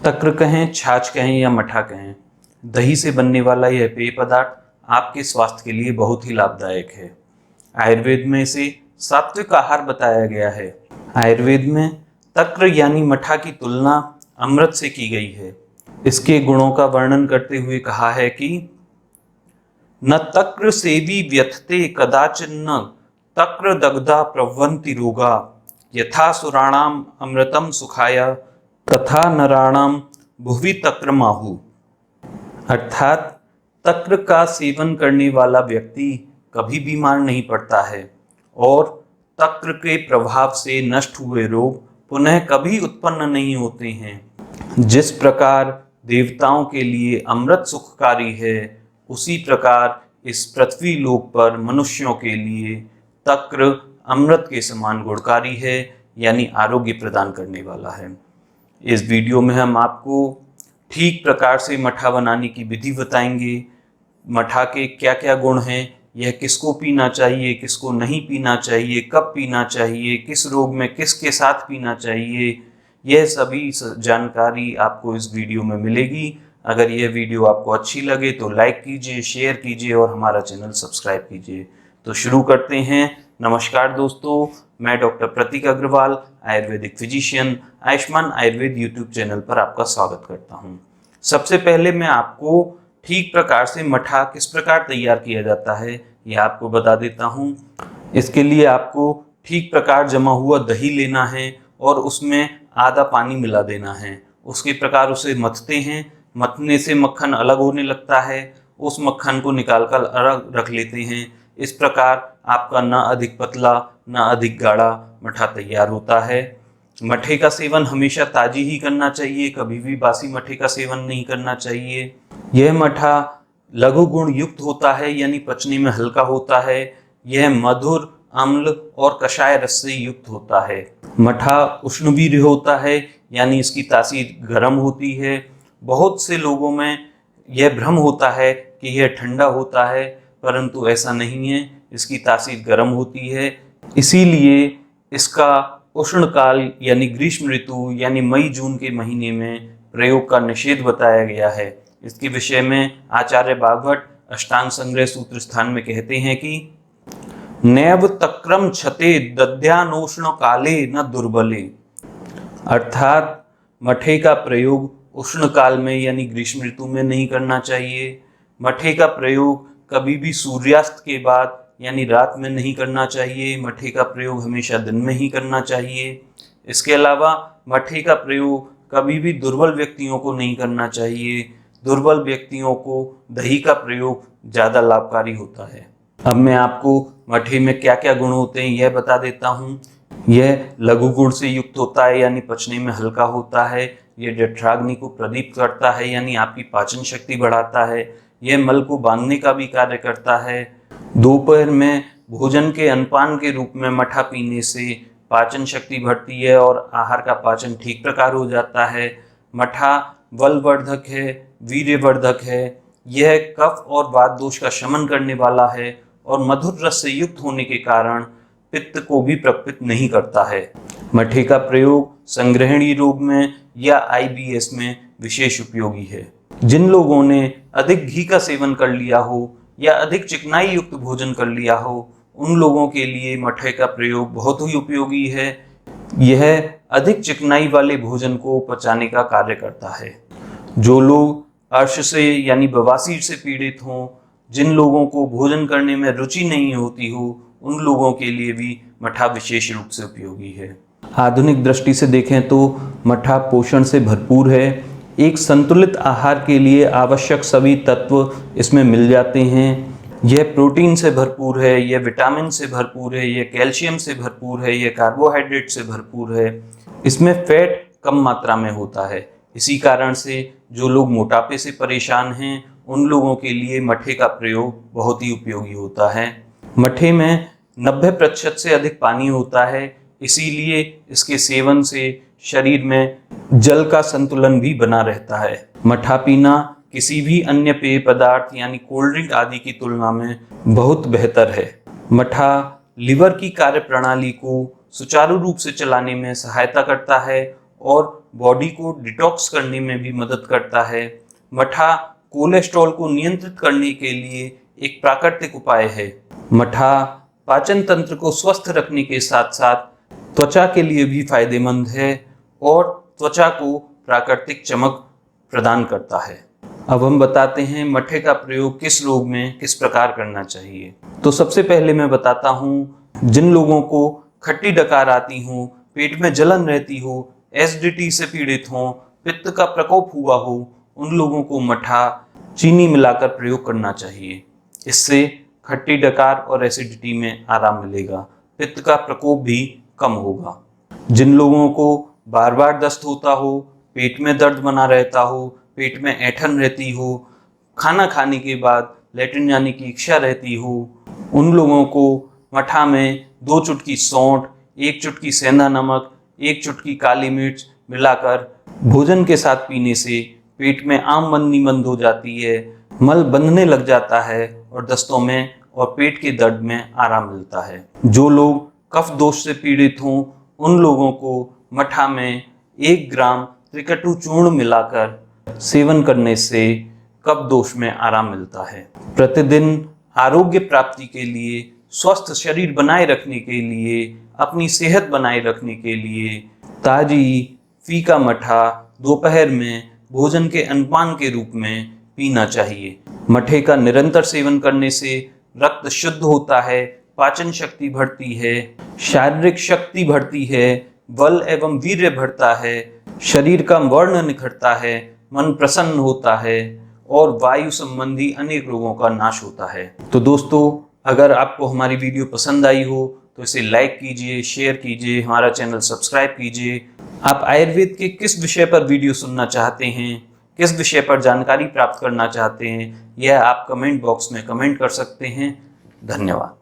तक्र कहें, छाछ कहें या मठा कहें, दही से बनने वाला यह पेय पदार्थ आपके स्वास्थ्य के लिए बहुत ही लाभदायक है। आयुर्वेद में इसे सात्विक आहार बताया गया है। आयुर्वेद में तक्र यानी मठा की तुलना अमृत से की गई है। इसके गुणों का वर्णन करते हुए कहा है कि न तक्र सेवी व्यथते कदाचिन न तक्र दग्धा प्रवन्ति रोगा यथा सुराणाम अमृतम सुखाय तथा नराणाम भुवि तक्र माहु। अर्थात तक्र का सेवन करने वाला व्यक्ति कभी बीमार नहीं पड़ता है और तक्र के प्रभाव से नष्ट हुए रोग पुनः कभी उत्पन्न नहीं होते हैं। जिस प्रकार देवताओं के लिए अमृत सुखकारी है, उसी प्रकार इस पृथ्वी लोक पर मनुष्यों के लिए तक्र अमृत के समान गुणकारी है, यानी आरोग्य प्रदान करने वाला है। इस वीडियो में हम आपको ठीक प्रकार से मठा बनाने की विधि बताएंगे। मठा के क्या क्या गुण हैं, यह किसको पीना चाहिए, किसको नहीं पीना चाहिए, कब पीना चाहिए, किस रोग में किसके साथ पीना चाहिए, यह सभी जानकारी आपको इस वीडियो में मिलेगी। अगर यह वीडियो आपको अच्छी लगे तो लाइक कीजिए, शेयर कीजिए और हमारा चैनल सब्सक्राइब कीजिए। तो शुरू करते हैं। नमस्कार दोस्तों, मैं doctor Prateek Agrawal, ayurvedic physician, Ayushman Ayurveda YouTube channel पर आपका स्वागत करता हूं। सबसे पहले मैं आपको ठीक प्रकार से मठा किस प्रकार तैयार किया जाता है यह आपको बता देता हूं। इसके लिए आपको ठीक प्रकार जमा हुआ दही लेना है और उसमें आधा पानी मिला देना है। उसके प्रकार उसे मथते हैं। मथने से मक्खन अलग होने लगता है, उस मक्खन को निकालकर अलग रख लेते हैं। इस प्रकार आपका ना अधिक पतला ना अधिक गाढ़ा मठा तैयार होता है। मठे का सेवन हमेशा ताजी ही करना चाहिए, कभी भी बासी मठे का सेवन नहीं करना चाहिए। यह मठा लघु गुण युक्त होता है, यानी पचने में हल्का होता है। यह मधुर, अम्ल और कषाय रस से युक्त होता है। मठा उष्णवीर्य होता है, यानी इसकी तासीर गर्म होती है। बहुत से लोगों में यह भ्रम होता है कि यह ठंडा होता है, परंतु ऐसा नहीं है। इसकी तासीर गर्म होती है, इसीलिए इसका उष्ण काल यानी ग्रीष्म ऋतु यानी मई जून के महीने में प्रयोग का निषेध बताया गया है। इसके विषय में आचार्य बागभट्ट अष्टांग संग्रह सूत्र स्थान में कहते हैं कि नैव तक्रम छते दध्यानोष्ण काले न दुर्बले। अर्थात मठे का प्रयोग उष्ण काल में यानी ग्रीष्म ऋतु में नहीं करना चाहिए। मठे का प्रयोग कभी भी सूर्यास्त के बाद यानी रात में नहीं करना चाहिए। मठे का प्रयोग हमेशा दिन में ही करना चाहिए। इसके अलावा मठे का प्रयोग कभी भी दुर्बल व्यक्तियों को नहीं करना चाहिए। दुर्बल व्यक्तियों को दही का प्रयोग ज़्यादा लाभकारी होता है। अब मैं आपको मठे में क्या क्या गुण होते हैं यह बता देता हूँ। यह लघु गुण से युक्त होता है, यानी पचने में हल्का होता है। यह जठराग्नि को प्रदीप्त करता है, यानी आपकी पाचन शक्ति बढ़ाता है। यह मल को बांधने का भी कार्य करता है। दोपहर में भोजन के अनपान के रूप में मठा पीने से पाचन शक्ति बढ़ती है और आहार का पाचन ठीक प्रकार हो जाता है। मठा बलवर्धक है, वीर्यवर्धक है। यह कफ और वात दोष का शमन करने वाला है और मधुर रस से युक्त होने के कारण पित्त को भी प्रपित नहीं करता है। मठे का प्रयोग संग्रहणीय रोग में या IBS में विशेष उपयोगी है। जिन लोगों ने अधिक घी का सेवन कर लिया हो या अधिक चिकनाई युक्त भोजन कर लिया हो, उन लोगों के लिए मठे का प्रयोग बहुत ही उपयोगी है। यह अधिक चिकनाई वाले भोजन को पचाने का कार्य करता है। जो लोग अर्श से यानी बवासीर से पीड़ित हों, जिन लोगों को भोजन करने में रुचि नहीं होती हो, उन लोगों के लिए भी मठा विशेष रूप से उपयोगी है। आधुनिक दृष्टि से देखें तो मठा पोषण से भरपूर है। एक संतुलित आहार के लिए आवश्यक सभी तत्व इसमें मिल जाते हैं। यह प्रोटीन से भरपूर है, यह विटामिन से भरपूर है, यह कैल्शियम से भरपूर है, यह कार्बोहाइड्रेट से भरपूर है। इसमें फैट कम मात्रा में होता है। इसी कारण से जो लोग मोटापे से परेशान हैं, उन लोगों के लिए मठे का प्रयोग बहुत ही उपयोगी होता है। मठे में 90% से अधिक पानी होता है, इसीलिए इसके सेवन से शरीर में जल का संतुलन भी बना रहता है। मठा पीना किसी भी अन्य पेय पदार्थ यानी कोल्ड ड्रिंक आदि की तुलना में बहुत बेहतर है। मठा लिवर की कार्य प्रणाली को सुचारू रूप से चलाने में सहायता करता है और बॉडी को डिटॉक्स करने में भी मदद करता है। मठा कोलेस्ट्रॉल को नियंत्रित करने के लिए एक प्राकृतिक उपाय है। मठा पाचन तंत्र को स्वस्थ रखने के साथ साथ त्वचा के लिए भी फायदेमंद है और त्वचा को प्राकृतिक चमक प्रदान करता है। अब हम बताते हैं मठे का प्रयोग किस रोग में किस प्रकार करना चाहिए। तो सबसे पहले मैं बताता हूँ, जिन लोगों को खट्टी डकार आती हो, पेट में जलन रहती हो, एसिडिटी से पीड़ित हो, पित्त का प्रकोप हुआ हो, उन लोगों को मठा चीनी मिलाकर प्रयोग करना चाहिए। इससे खट्टी डकार और एसिडिटी में आराम मिलेगा, पित्त का प्रकोप भी कम होगा। जिन लोगों को बार बार दस्त होता हो, पेट में दर्द बना रहता हो, पेट में ऐंठन रहती हो, खाना खाने के बाद लेटरिन जाने की इच्छा रहती हो, उन लोगों को मठा में 2 चुटकी सौंठ, 1 चुटकी सेंधा नमक, 1 चुटकी काली मिर्च मिलाकर भोजन के साथ पीने से पेट में आम बंदी बंद हो जाती है, मल बंधने लग जाता है और दस्तों में और पेट के दर्द में आराम मिलता है। जो लोग कफ दोष से पीड़ित हों, उन लोगों को मठा में 1 ग्राम त्रिकटु चूर्ण मिलाकर सेवन करने से कफ दोष में आराम मिलता है। प्रतिदिन आरोग्य प्राप्ति के लिए, स्वस्थ शरीर बनाए रखने के लिए, अपनी सेहत बनाए रखने के लिए ताजी फीका मठा दोपहर में भोजन के अनपान के रूप में पीना चाहिए। मठे का निरंतर सेवन करने से रक्त शुद्ध होता है, पाचन शक्ति बढ़ती है, शारीरिक शक्ति बढ़ती है, बल एवं वीर्य बढ़ता है, शरीर का वर्ण निखरता है, मन प्रसन्न होता है और वायु संबंधी अनेक रोगों का नाश होता है। तो दोस्तों, अगर आपको हमारी वीडियो पसंद आई हो तो इसे लाइक कीजिए, शेयर कीजिए, हमारा चैनल सब्सक्राइब कीजिए। आप आयुर्वेद के किस विषय पर वीडियो सुनना चाहते हैं, किस विषय पर जानकारी प्राप्त करना चाहते हैं, यह आप कमेंट बॉक्स में कमेंट कर सकते हैं। धन्यवाद।